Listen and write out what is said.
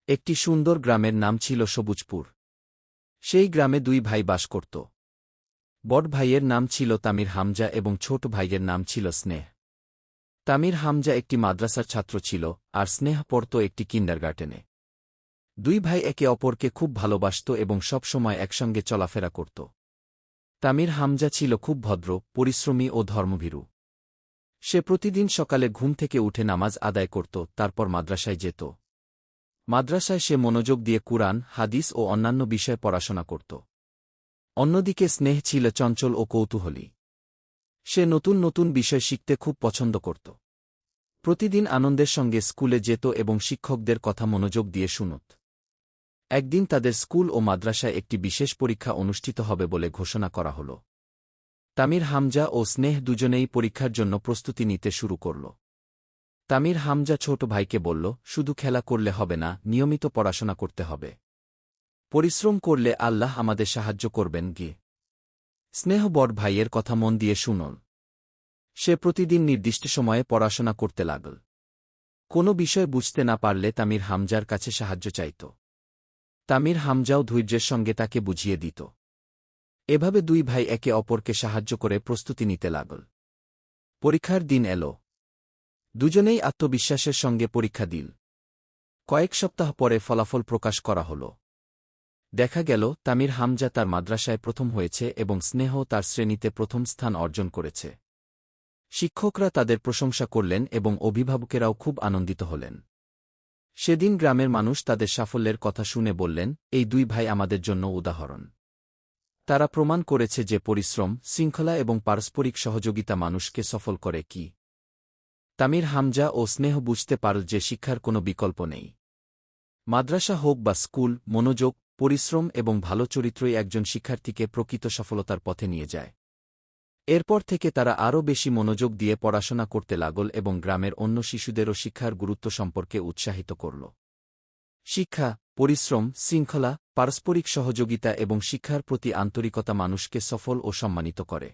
একটি সুন্দর গ্রামের নাম ছিল সবুজপুর। সেই গ্রামে দুই ভাই বাস করত। বড় ভাইয়ের নাম ছিল তামির হামজা এবং ছোট ভাইয়ের নাম ছিল স্নেহ। তামির হামজা একটি মাদ্রাসার ছাত্র ছিল, আর স্নেহ পড়ত একটি কিন্ডারগার্টেনে। দুই ভাই একে অপরকে খুব ভালোবাসত এবং সব সময় একসঙ্গে চলাফেরা করত। তামির হামজা ছিল খুব ভদ্র, পরিশ্রমী ও ধর্মভীরু। সে প্রতিদিন সকালে ঘুম থেকে উঠে নামাজ আদায় করত, তারপর মাদ্রাসায় যেত। মাদ্রাসায় সে মনোযোগ দিয়ে কুরআন, হাদিস ও অন্যান্য বিষয়ে পড়াশোনা করত। অন্যদিকে স্নেহ ছিল চঞ্চল ও কৌতূহলী। সে নতুন নতুন বিষয় শিখতে খুব পছন্দ করত। প্রতিদিন আনন্দের সঙ্গে স্কুলে যেত এবং শিক্ষকদের কথা মনোযোগ দিয়ে শুনত। একদিন তাদের স্কুল ও মাদ্রাসায় একটি বিশেষ পরীক্ষা অনুষ্ঠিত হবে বলে ঘোষণা করা হল। তামির হামজা ও স্নেহ দুজনেই পরীক্ষার জন্য প্রস্তুতি নিতে শুরু করল। তামির হামজা ছোট ভাইকে বলল, শুধু খেলা করলে হবে না, নিয়মিত পড়াশোনা করতে হবে। পরিশ্রম করলে আল্লাহ আমাদের সাহায্য করবেন গিয়ে। স্নেহ বড় ভাইয়ের কথা মন দিয়ে শুনল। সে প্রতিদিন নির্দিষ্ট সময়ে পড়াশোনা করতে লাগল। কোনো বিষয় বুঝতে না পারলে তামির হামজার কাছে সাহায্য চাইত। তামির হামজাও ধৈর্যের সঙ্গে তাকে বুঝিয়ে দিত। এভাবে দুই ভাই একে অপরকে সাহায্য করে প্রস্তুতি নিতে লাগল। পরীক্ষার দিন এল। দুজনেই আত্মবিশ্বাসের সঙ্গে পরীক্ষা দিল। কয়েক সপ্তাহ পরে ফলাফল প্রকাশ করা হল। দেখা গেল তামির হামজা তার মাদ্রাসায় প্রথম হয়েছে এবং স্নেহ তার শ্রেণীতে প্রথম স্থান অর্জন করেছে। শিক্ষকরা তাদের প্রশংসা করলেন এবং অভিভাবকেরাও খুব আনন্দিত হলেন। সেদিন গ্রামের মানুষ তাদের সাফল্যের কথা শুনে বললেন, এই দুই ভাই আমাদের জন্য উদাহরণ। তারা প্রমাণ করেছে যে পরিশ্রম, শৃঙ্খলা এবং পারস্পরিক সহযোগিতা মানুষকে সফল করে কি। তামির হামজা ও স্নেহ বুঝতে পারল যে শিক্ষার কোনো বিকল্প নেই। মাদ্রাসা হোক বা স্কুল, মনোযোগ, পরিশ্রম এবং ভালো চরিত্রই একজন শিক্ষার্থীকে প্রকৃত সফলতার পথে নিয়ে যায়। এরপর থেকে তারা আরও বেশি মনোযোগ দিয়ে পড়াশোনা করতে লাগল এবং গ্রামের অন্য শিশুদেরও শিক্ষার গুরুত্ব সম্পর্কে উৎসাহিত করল। শিক্ষা, পরিশ্রম, শৃঙ্খলা, পারস্পরিক সহযোগিতা এবং শিক্ষার প্রতি আন্তরিকতা মানুষকে সফল ও সম্মানিত করে।